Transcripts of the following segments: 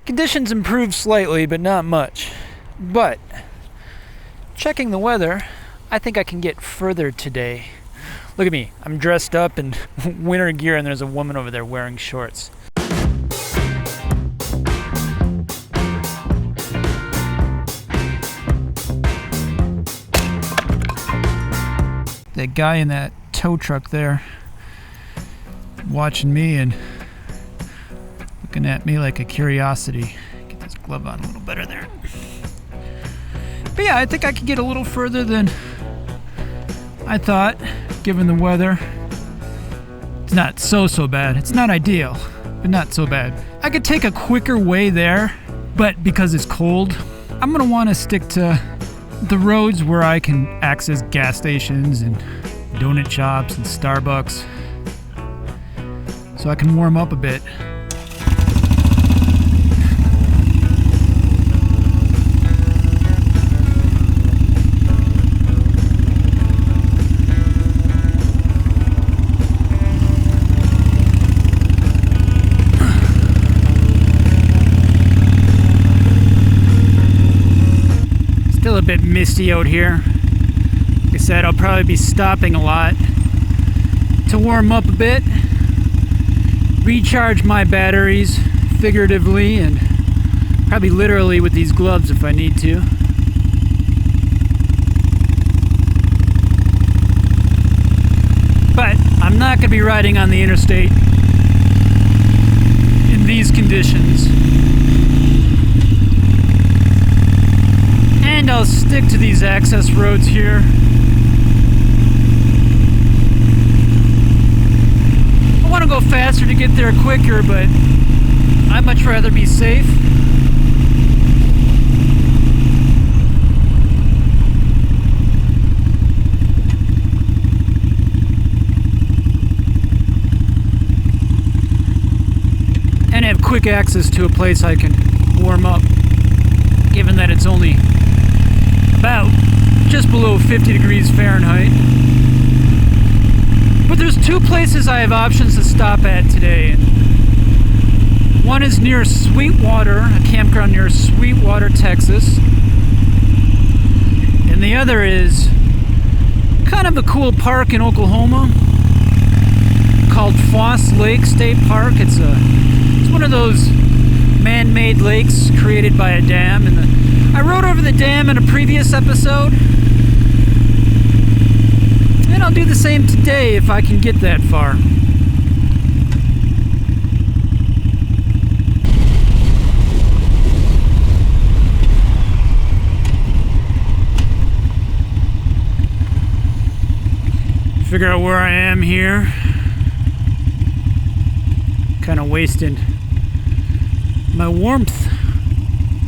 Conditions improved slightly, but not much. But checking the weather, I think I can get further today. Look at me, I'm dressed up in winter gear and there's a woman over there wearing shorts. That guy in that tow truck there watching me and looking at me like a curiosity. Get this glove on a little better there. But yeah, I think I could get a little further than I thought, given the weather. It's not so bad. It's not ideal, but not so bad. I could take a quicker way there, but because it's cold, I'm gonna wanna stick to the roads where I can access gas stations and donut shops and Starbucks, so I can warm up a bit. Still a bit misty out here. Like I said, I'll probably be stopping a lot to warm up a bit, recharge my batteries figuratively and probably literally with these gloves if I need to. But I'm not going to be riding on the interstate in these conditions. And I'll stick to these access roads here. I want to go faster to get there quicker, but I'd much rather be safe. And have quick access to a place I can warm up, given that it's only about just below 50 degrees Fahrenheit. But there's two places I have options to stop at today. One is near Sweetwater, a campground near Sweetwater, Texas. And the other is kind of a cool park in Oklahoma called Foss Lake State Park. It's one of those man-made lakes created by a dam, and I rode over the dam in a previous episode, and I'll do the same today if I can get that far. Figure out where I am here. Kind of wasting my warmth.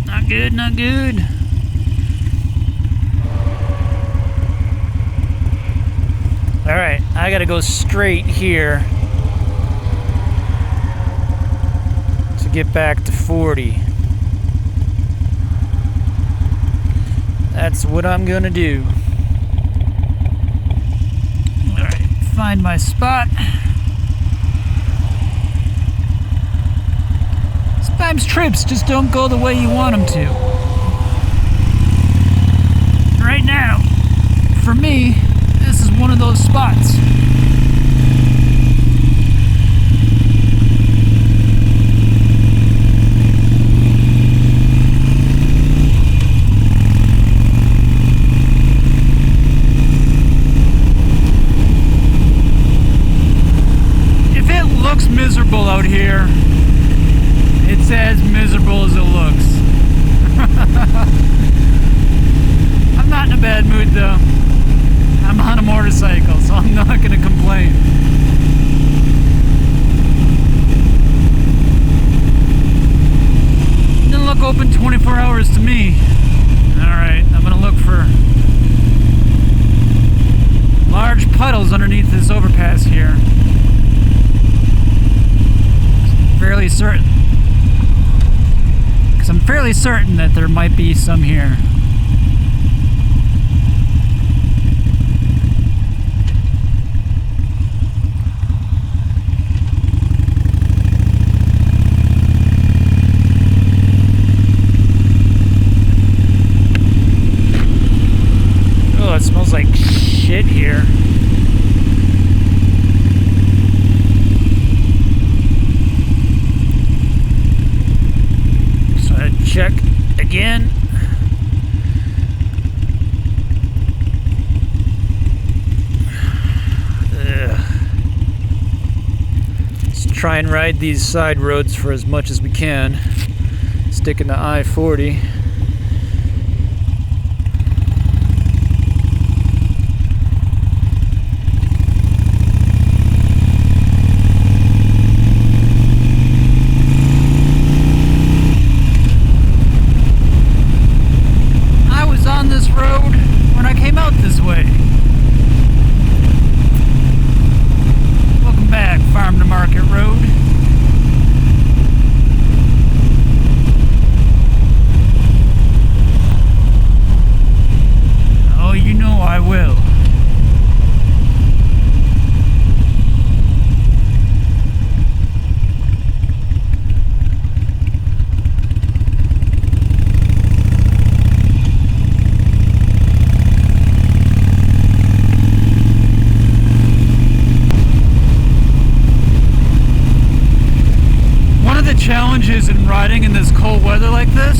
Not good, not good. Alright, I gotta go straight here to get back to 40. That's what I'm gonna do. Alright, find my spot. Sometimes trips just don't go the way you want them to. Right now, for me, this is one of those spots. If it looks miserable out here, it's as miserable as it looks. I'm not in a bad mood though. I'm on a motorcycle, so I'm not going to complain. Didn't look open 24 hours to me. Alright, I'm going to look for large puddles underneath this overpass here. Fairly certain. Because I'm fairly certain that there might be some here. check again. Let's try and ride these side roads for as much as we can. Sticking to I-40. Challenges in riding in this cold weather like this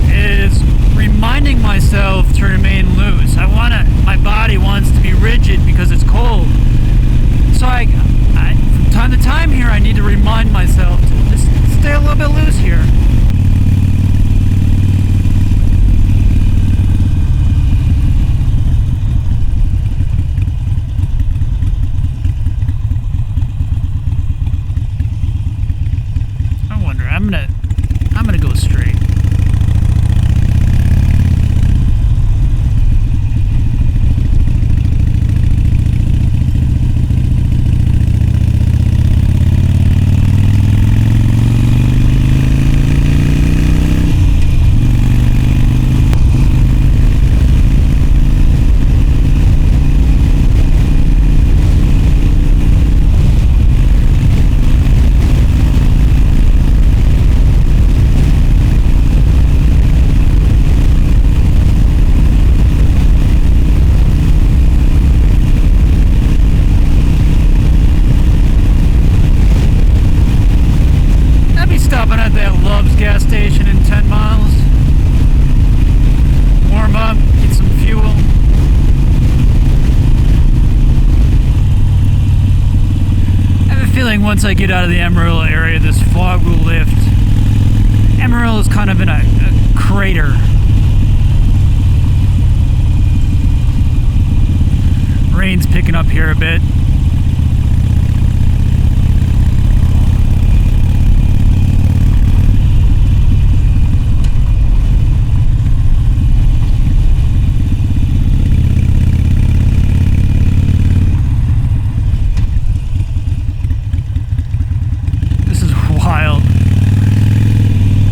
is reminding myself to remain loose. My body wants to be rigid because it's cold. So from time to time here, I need to remind myself to just stay a little bit loose here. I'm gonna go straight. Gas station in 10 miles. Warm up, get some fuel. I have a feeling once I get out of the Amarillo area, this fog will lift. Amarillo is kind of in a crater. Rain's picking up here a bit.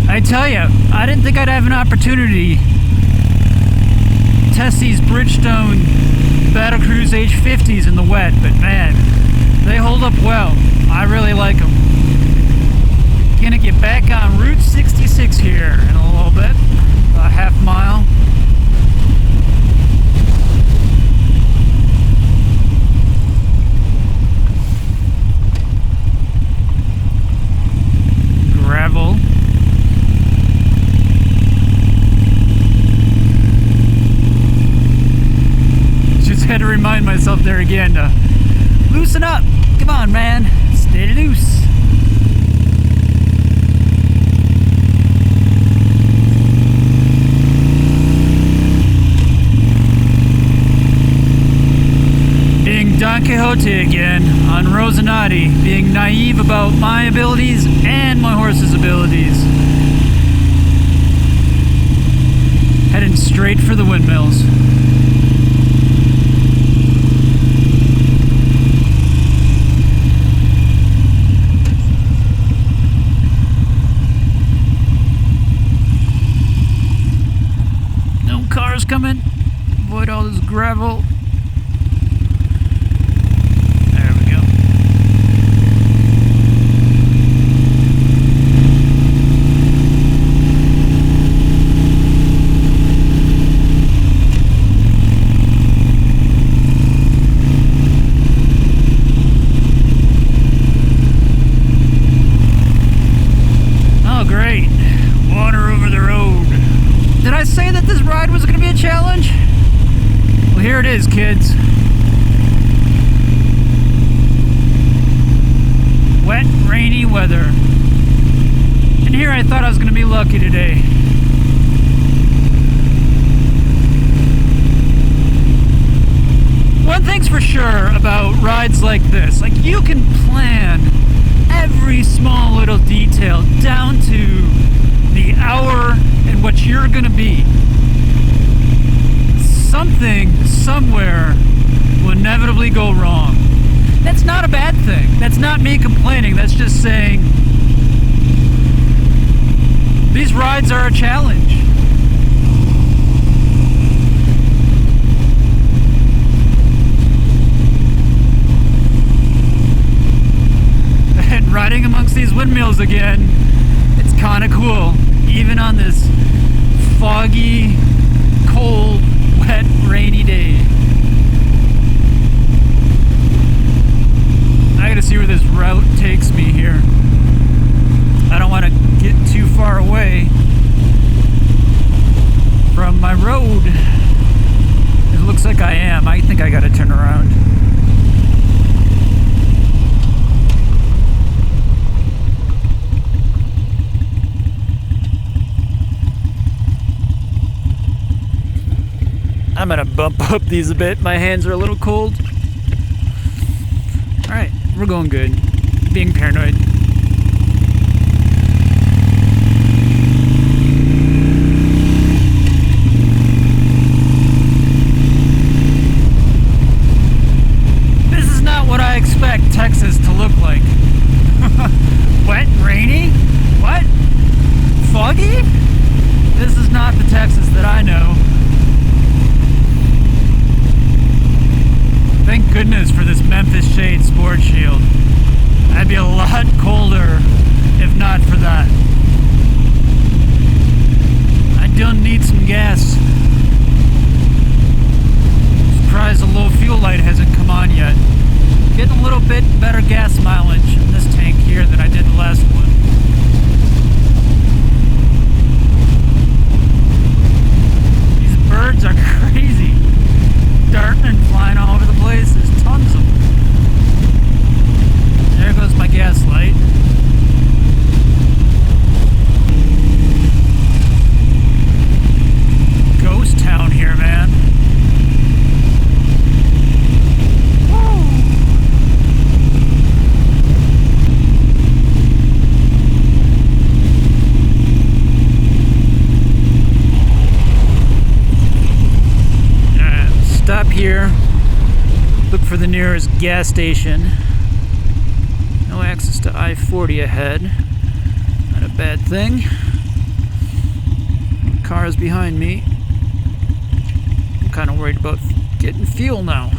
I tell you, I didn't think I'd have an opportunity to test these Bridgestone Battlecruise H50s in the wet, but man, they hold up well. I really like them. Gonna get back on Route 66 here in a little bit, a half mile. Gravel. Had to remind myself there again to loosen up. Come on, man. Stay loose. Being Don Quixote again on Rosinati, being naive about my abilities and my horse's abilities. Heading straight for the Windmills. Cars coming. Avoid all this gravel. There we go. Oh, great. Water. I say that this ride was going to be a challenge? Well, here it is, kids. Wet, rainy weather. And here I thought I was going to be lucky today. One thing's for sure about rides like this, like you can plan every small little detail down to the hour and what you're gonna be. Something, somewhere, will inevitably go wrong. That's not a bad thing. That's not me complaining. That's just saying these rides are a challenge. And riding amongst these windmills again, it's kind of cool. Even on this foggy, cold, wet, rainy day. I gotta see where this route takes me here. I don't want to get too far away from my road. It looks like I am. I think I gotta turn around. I'm gonna bump up these a bit. My hands are a little cold. Alright, we're going good. Being paranoid. This is not what I expect Texas to look like. Wet and rainy? What? Foggy? This is not the Texas that I know. Thank goodness for this Memphis Shade Sport Shield. I'd be a lot colder if not for that. I don't need some gas. Surprised the low fuel light hasn't come on yet. Getting a little bit better gas mileage in this tank here than I did the last one. These birds are crazy. Darting and flying all over the place. There's tons of them. There goes my gas light. Ghost town here, man. Woo. Stop here, look for the nearest gas station. No access to I-40 ahead. Not a bad thing. Cars behind me. I'm kind of worried about getting fuel now.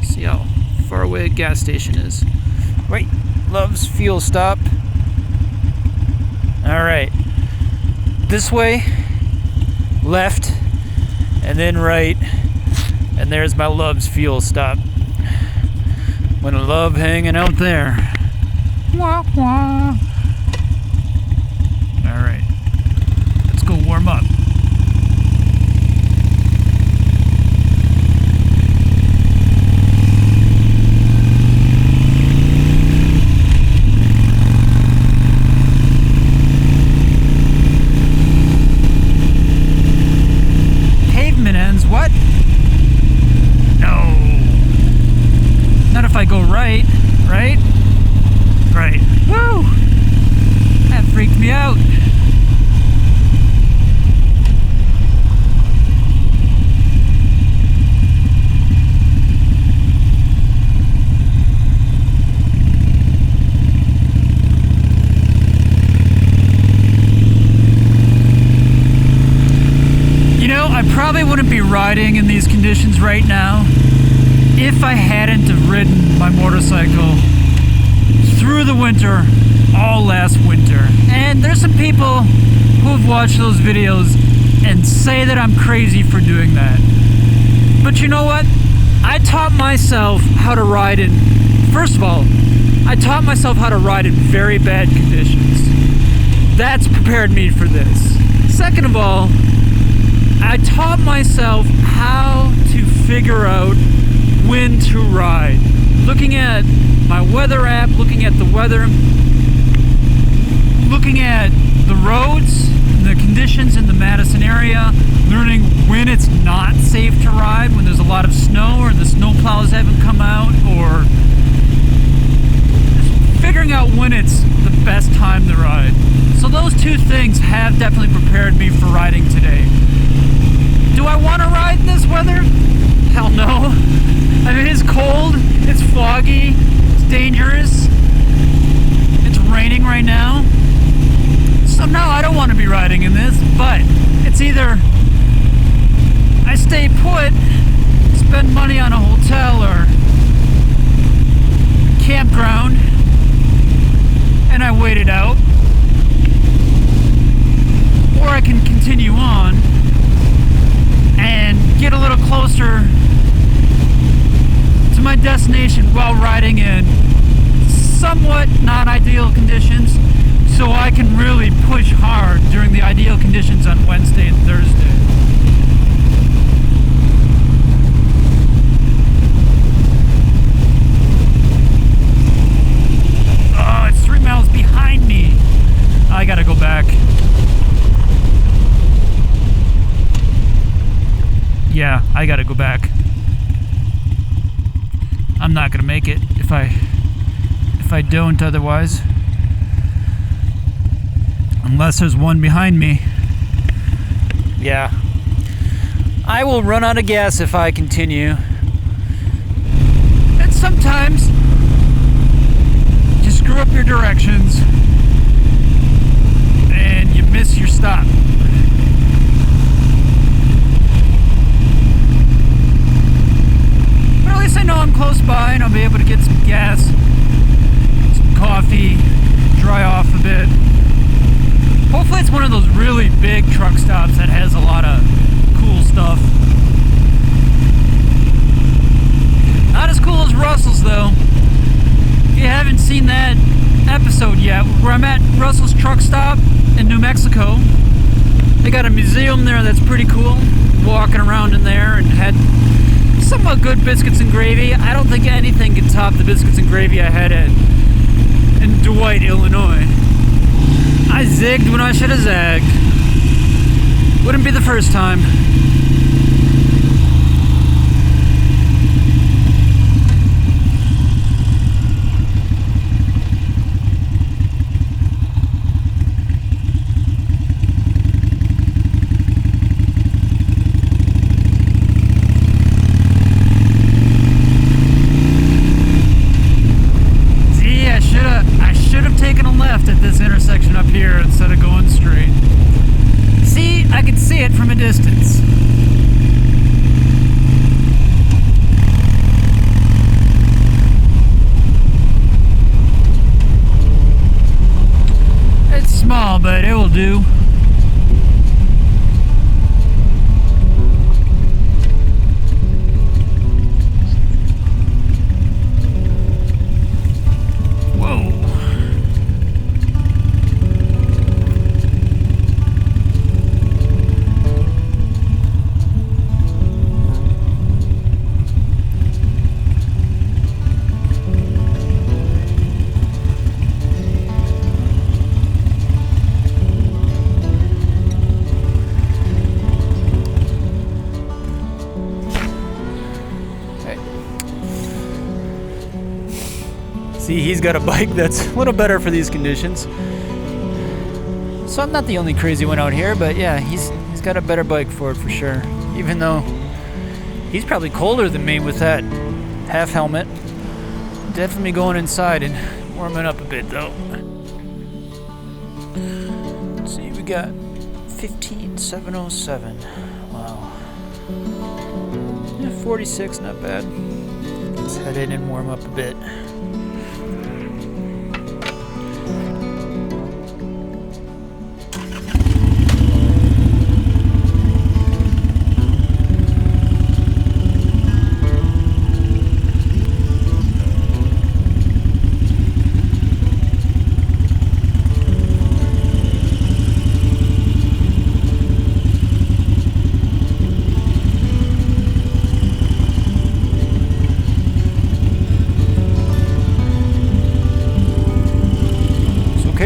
See how far away a gas station is. Right, Love's fuel stop. Alright. This way, left, and then right. And there's my Love's fuel stop. Gonna love hanging out there. Wah, wah. Alright. Let's go warm up. Pavement ends, what? No. Not if I go right, right? Right. Woo! That freaked me out. You know, I probably wouldn't be riding in these conditions right now if I hadn't have ridden my motorcycle through the winter all last winter. And there's some people who have watched those videos and say that I'm crazy for doing that. But you know what? I taught myself how to ride in, first of all, I taught myself how to ride in very bad conditions. That's prepared me for this. Second of all, I taught myself how to figure out when to ride. Looking at my weather app, looking at the weather, looking at the roads, the conditions in the Madison area, learning when it's not safe to ride, when there's a lot of snow or the snow plows haven't come out, or figuring out when it's the best time to ride. So those two things have definitely prepared me for riding today. Do I want to ride in this weather? Hell no. I mean, it's cold, it's foggy, it's dangerous, it's raining right now. So no, I don't want to be riding in this, but it's either I stay put, spend money on a hotel or campground, and I wait it out, or I can continue on and get a little closer to my destination while riding in somewhat non-ideal conditions, so I can really push hard during the ideal conditions on Wednesday and Thursday. Oh, it's 3 miles behind me. I gotta go back. Yeah, I gotta go back. I'm not gonna make it if I don't otherwise. Unless there's one behind me. Yeah. I will run out of gas if I continue. And sometimes you screw up your directions and you miss your stop. But at least I know I'm close by and I'll be able to get some gas, some coffee, dry off a bit. Hopefully it's one of those really big truck stops that has a lot of cool stuff. Not as cool as Russell's though. If you haven't seen that episode yet, where I'm at Russell's truck stop in New Mexico, they got a museum there that's pretty cool. Walking around in there and had somewhat good biscuits and gravy. I don't think anything can top the biscuits and gravy I had in Dwight, Illinois. I zigged when I should have zagged. Wouldn't be the first time. At this intersection up here instead of going straight. See, I can see it from a distance. It's small, but it will do. See, he's got a bike that's a little better for these conditions. So I'm not the only crazy one out here, but yeah, he's got a better bike for it for sure. Even though he's probably colder than me with that half helmet. Definitely going inside and warming up a bit though. Let's see, we got 15,707. Wow. Yeah, 46, not bad. Let's head in and warm up a bit.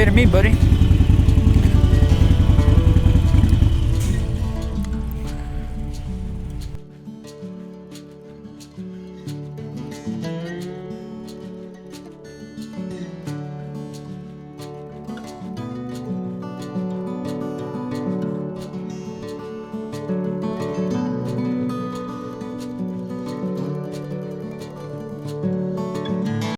okay to me, buddy.